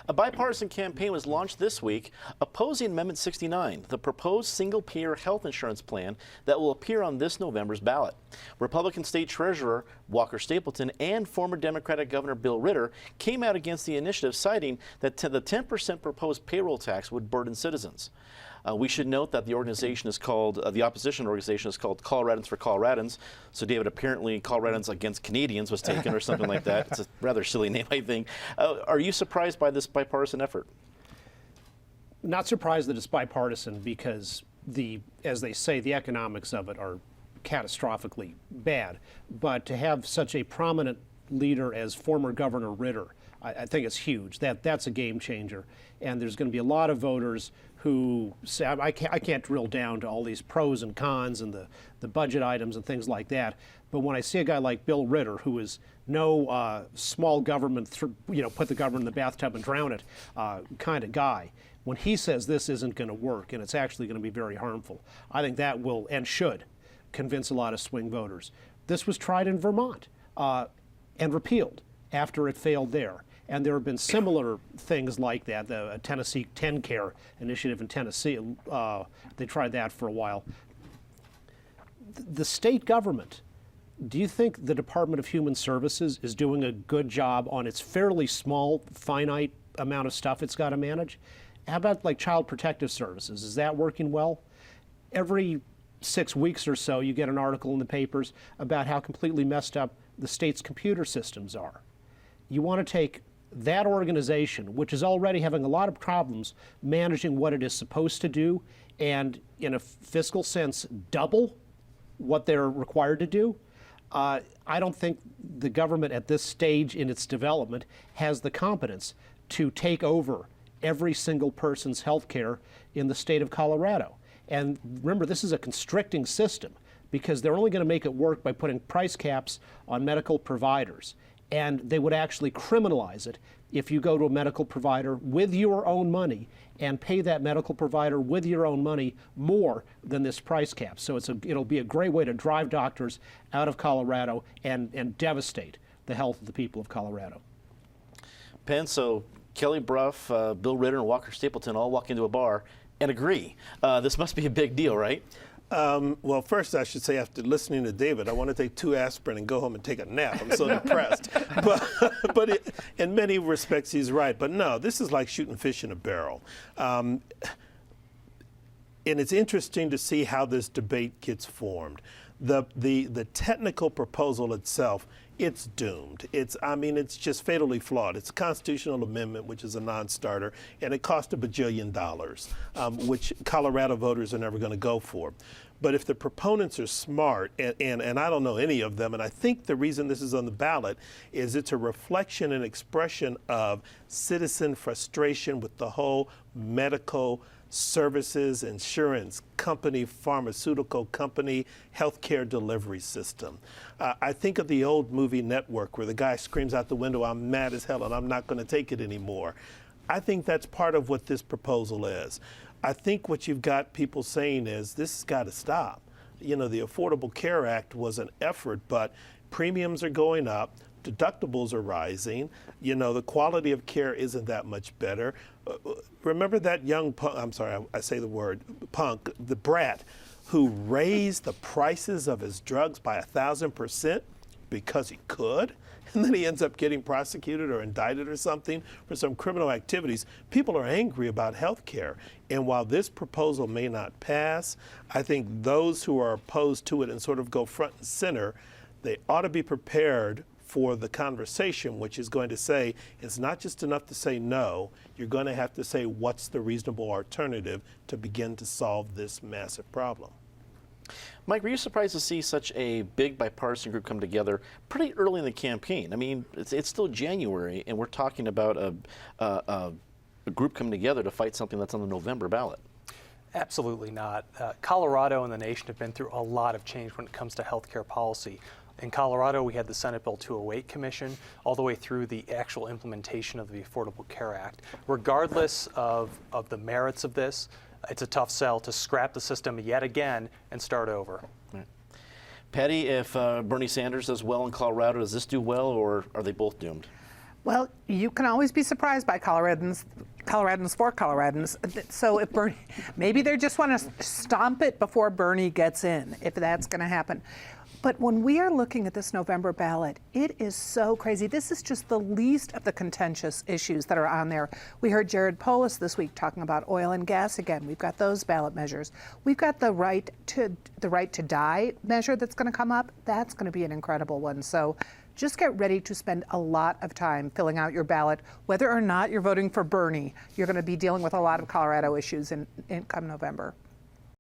A bipartisan campaign was launched this week opposing Amendment 69, the proposed single-payer health insurance plan that will appear on this November's ballot. Republican State Treasurer Walker Stapleton and former Democratic Governor Bill Ritter came out against the initiative, citing that the 10% proposed payroll tax would burden citizens. We should note that the organization is called, the opposition organization is called Coloradans for Coloradans. So, David, apparently Coloradans Against Canadians was taken or something like that. It's a rather silly name, I think. Are you surprised by this bipartisan effort? Not surprised that it's bipartisan because as they say, the economics of it are catastrophically bad. But to have such a prominent leader as former Governor Ritter, I think it's huge. That's a game changer. And there's going to be a lot of voters who say, I can't drill down to all these pros and cons and the budget items and things like that. But when I see a guy like Bill Ritter, who is no small government, put the government in the bathtub and drown it kind of guy, when he says this isn't going to work and it's actually going to be very harmful, I think that will and should convince a lot of swing voters. This was tried in Vermont and repealed after it failed there. And there have been similar things like that. The Tennessee 10 Care initiative in Tennessee, they tried that for a while. The state government, do you think the Department of Human Services is doing a good job on its fairly small, finite amount of stuff it's got to manage? How about like Child Protective Services? Is that working well? Every 6 weeks or so, you get an article in the papers about how completely messed up the state's computer systems are. You want to take that organization, which is already having a lot of problems managing what it is supposed to do, and in a fiscal sense, double what they're required to do. I don't think the government at this stage in its development has the competence to take over every single person's health care in the state of Colorado. And remember, this is a constricting system because they're only going to make it work by putting price caps on medical providers. And they would actually criminalize it if you go to a medical provider with your own money and pay that medical provider with your own money more than this price cap. So it'll be a great way to drive doctors out of Colorado and devastate the health of the people of Colorado. Penn, so Kelly Brough, Bill Ritter, and Walker Stapleton all walk into a bar and agree. This must be a big deal, right? Well, first I should say, after listening to David, I want to take 2 aspirin and go home and take a nap. I'm so depressed. But in many respects, he's right. But no, this is like shooting fish in a barrel. And it's interesting to see how this debate gets formed. The technical proposal itself, it's doomed. It's just fatally flawed. It's a constitutional amendment, which is a non-starter, and it cost $1 bajillion, which Colorado voters are never going to go for. But if the proponents are smart, and I don't know any of them, and I think the reason this is on the ballot is it's a reflection and expression of citizen frustration with the whole medical services, insurance company, pharmaceutical company, healthcare delivery system. I think of the old movie Network where the guy screams out the window, "I'm mad as hell and I'm not going to take it anymore." I think that's part of what this proposal is. I think what you've got people saying is this has got to stop. You know, the Affordable Care Act was an effort, but premiums are going up. Deductibles are rising. You know, the quality of care isn't that much better. Remember that young punk, I'm sorry, I say the word punk, the brat, who raised the prices of his drugs by 1,000% because he could? And then he ends up getting prosecuted or indicted or something for some criminal activities. People are angry about health care. And while this proposal may not pass, I think those who are opposed to it and sort of go front and center, they ought to be prepared for the conversation, which is going to say it's not just enough to say no, you're going to have to say what's the reasonable alternative to begin to solve this massive problem. Mike, were you surprised to see such a big bipartisan group come together pretty early in the campaign? I mean, it's still January, and we're talking about a group coming together to fight something that's on the November ballot. Absolutely not. Colorado and the nation have been through a lot of change when it comes to healthcare policy. In Colorado, we had the Senate Bill 208 Commission, all the way through the actual implementation of the Affordable Care Act. Regardless of the merits of this, it's a tough sell to scrap the system yet again and start over. Right. Patty, if Bernie Sanders does well in Colorado, does this do well, or are they both doomed? Well, you can always be surprised by Coloradans for Coloradans. So if Bernie, maybe they just want to stomp it before Bernie gets in, if that's going to happen. But when we are looking at this November ballot, it is so crazy. This is just the least of the contentious issues that are on there. We heard Jared Polis this week talking about oil and gas again. We've got those ballot measures. We've got the right to die measure that's going to come up. That's going to be an incredible one. So just get ready to spend a lot of time filling out your ballot. Whether or not you're voting for Bernie, you're going to be dealing with a lot of Colorado issues in come November.